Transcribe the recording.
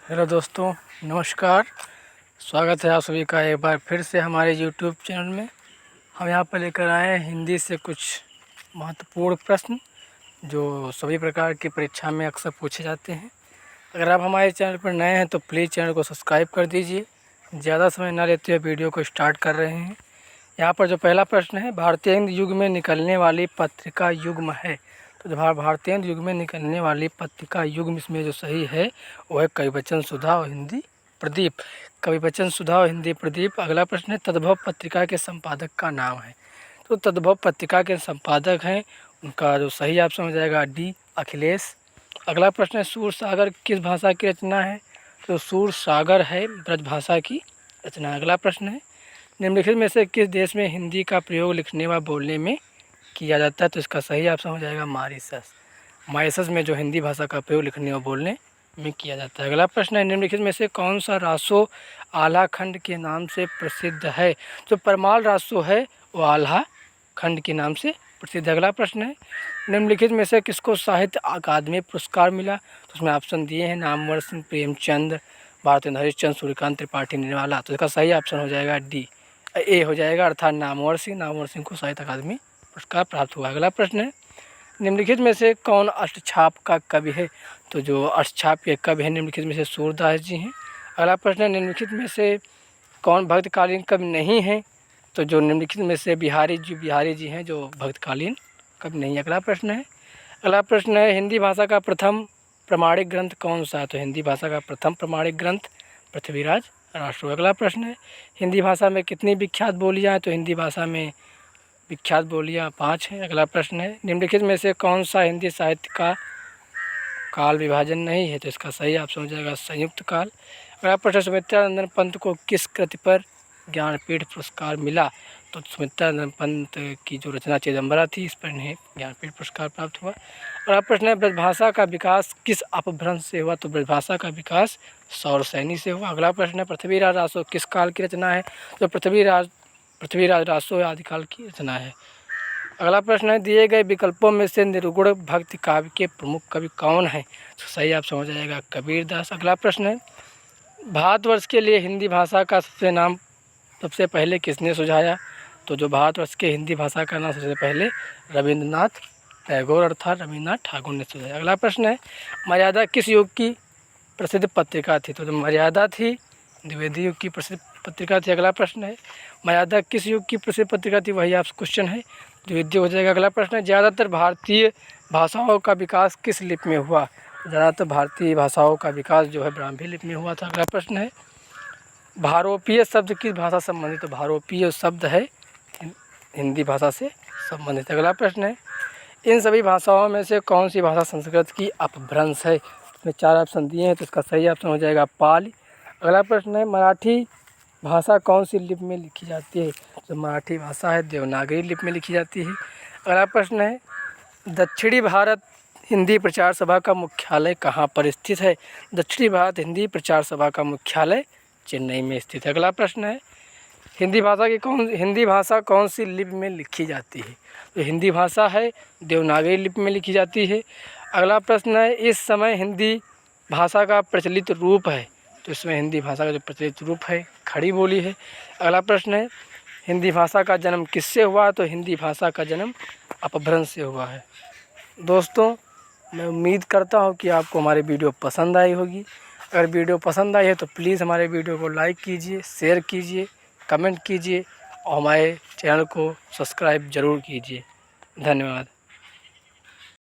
Hello दोस्तों, नमस्कार। स्वागत है आप सभी का एक बार फिर से हमारे यूट्यूब चैनल में। हम यहाँ पर लेकर आए हैं हिंदी से कुछ महत्वपूर्ण प्रश्न जो सभी प्रकार की परीक्षा में अक्सर पूछे जाते हैं। अगर आप हमारे चैनल पर नए हैं तो प्लीज़ चैनल को सब्सक्राइब कर दीजिए। ज़्यादा समय न लेते हुए वीडियो को स्टार्ट कर रहे हैं। यहाँ पर जो पहला प्रश्न है, भारतीय हिंद युग में निकलने वाली पत्रिका युग्म है। तो जो भारतीय हिंद युग में निकलने वाली पत्रिका युग्म, इसमें जो सही है वो है कविवचन सुधा और हिंदी प्रदीप। कविवचन सुधा और हिंदी प्रदीप। अगला प्रश्न है, तद्भव पत्रिका के संपादक का नाम है। तो तद्भव पत्रिका के संपादक हैं, उनका जो सही ऑप्शन हो जाएगा डी, अखिलेश। अगला प्रश्न है, सूर सागर किस भाषा की रचना है। तो सूर सागर है ब्रज भाषा की रचना। अगला प्रश्न है, निम्नलिखित में से किस देश में हिंदी का प्रयोग लिखने व बोलने में किया जाता है। तो इसका सही ऑप्शन हो जाएगा मॉरिशस। मॉरिशस में जो हिंदी भाषा का प्रयोग लिखने व बोलने में किया जाता है। अगला प्रश्न है, निम्नलिखित में से कौन सा रासो आल्हा खंड के नाम से प्रसिद्ध है। जो परमाल रासो है वो आल्हा खंड के नाम से प्रसिद्ध है। अगला प्रश्न है, निम्नलिखित में से किसको साहित्य अकादमी पुरस्कार मिला। तो उसमें ऑप्शन दिए हैं नामवर सिंह, प्रेमचंद, भारतेंद्र हरिश्चंद्र, सूर्यकांत त्रिपाठी, निर्मला। तो इसका सही ऑप्शन हो जाएगा डी, ए हो जाएगा, अर्थात नामवर सिंह को साहित्य अकादमी पुरस्कार प्राप्त हुआ। अगला प्रश्न है, निम्नलिखित में से कौन अष्टछाप का कवि है। तो जो अष्टछाप के कवि हैं निम्नलिखित में से सूरदास जी हैं। अगला प्रश्न है, निम्नलिखित में से कौन भक्तकालीन कवि नहीं है। तो जो निम्नलिखित में से बिहारी जी हैं जो भक्तकालीन कवि नहीं है। अगला प्रश्न है, हिंदी भाषा का प्रथम प्रमाणिक ग्रंथ कौन सा है। तो हिंदी भाषा का प्रथम प्रमाणिक ग्रंथ पृथ्वीराज राष्ट्र। अगला प्रश्न है, हिंदी भाषा में कितनी विख्यात बोलियाँ हैं। तो हिंदी भाषा में विख्यात बोलियाँ 5 हैं। अगला प्रश्न है, निम्नलिखित में से कौन सा हिंदी साहित्य का काल विभाजन नहीं है। तो इसका सही ऑप्शन हो जाएगा संयुक्त काल। अगला प्रश्न, सुमित्रानंदन पंत को किस कृति पर ज्ञानपीठ पुरस्कार मिला। तो सुमित्रानंदन पंत की जो रचना चिदंबरा थी, इस पर इन्हें ज्ञानपीठ पुरस्कार प्राप्त हुआ। अगला प्रश्न है, ब्रजभाषा का विकास किस अपभ्रंश से हुआ। तो ब्रजभाषा का विकास सौरसैनी से हुआ। अगला प्रश्न है, पृथ्वीराज रासो किस काल की रचना है। तो पृथ्वीराज रासो आदिकाल की रचना है। अगला प्रश्न है, दिए गए विकल्पों में से निर्गुण भक्ति काव्य के प्रमुख कवि कौन है। तो सही ऑप्शन हो जाएगा कबीरदास। अगला प्रश्न है, भारतवर्ष के लिए हिंदी भाषा का सबसे पहले किसने सुझाया। तो जो भारतवर्ष के हिंदी भाषा का नाम सबसे पहले रविंद्रनाथ टैगोर अर्थात रविंद्रनाथ ठाकुर ने सुझाया। अगला प्रश्न है, मर्यादा किस युग की प्रसिद्ध पत्रिका थी। तो जो मर्यादा थी द्विवेदी युग की प्रसिद्ध पत्रिका थी। अगला प्रश्न है, मर्यादा किस युग की प्रसिद्ध पत्रिका थी, वही आप क्वेश्चन है, द्विवेदी हो जाएगा। अगला प्रश्न है, ज़्यादातर भारतीय भाषाओं का विकास किस लिपि में हुआ। ज़्यादातर भारतीय भाषाओं का विकास जो है ब्राह्मी लिपि में हुआ था। अगला प्रश्न है, भारोपीय शब्द किस भाषा से संबंधित। तो भारोपीय शब्द है हिंदी भाषा से संबंधित। अगला प्रश्न है, इन सभी भाषाओं में से कौन सी भाषा संस्कृत की अपभ्रंश है। इसमें 4 ऑप्शन दिए हैं, तो इसका सही ऑप्शन हो जाएगा पाली। अगला प्रश्न है, मराठी भाषा कौन सी लिपि में लिखी जाती है। तो मराठी भाषा है देवनागरी लिपि में लिखी जाती है। अगला प्रश्न है, दक्षिणी भारत हिंदी प्रचार सभा का मुख्यालय कहाँ पर स्थित है। दक्षिणी भारत हिंदी प्रचार सभा का मुख्यालय चेन्नई में स्थित है। अगला प्रश्न है, हिंदी भाषा कौन सी लिपि में लिखी जाती है। तो हिंदी भाषा है देवनागरी लिपि में लिखी जाती है। अगला प्रश्न है, इस समय हिंदी भाषा का प्रचलित रूप है। तो इसमें हिंदी भाषा का जो प्रचलित रूप है खड़ी बोली है। अगला प्रश्न है, हिंदी भाषा का जन्म किससे हुआ। तो हिंदी भाषा का जन्म अपभ्रंश से हुआ है। दोस्तों, मैं उम्मीद करता हूँ कि आपको हमारी वीडियो पसंद आई होगी। अगर वीडियो पसंद आई है तो प्लीज़ हमारे वीडियो को लाइक कीजिए, शेयर कीजिए, कमेंट कीजिए और हमारे चैनल को सब्सक्राइब ज़रूर कीजिए। धन्यवाद।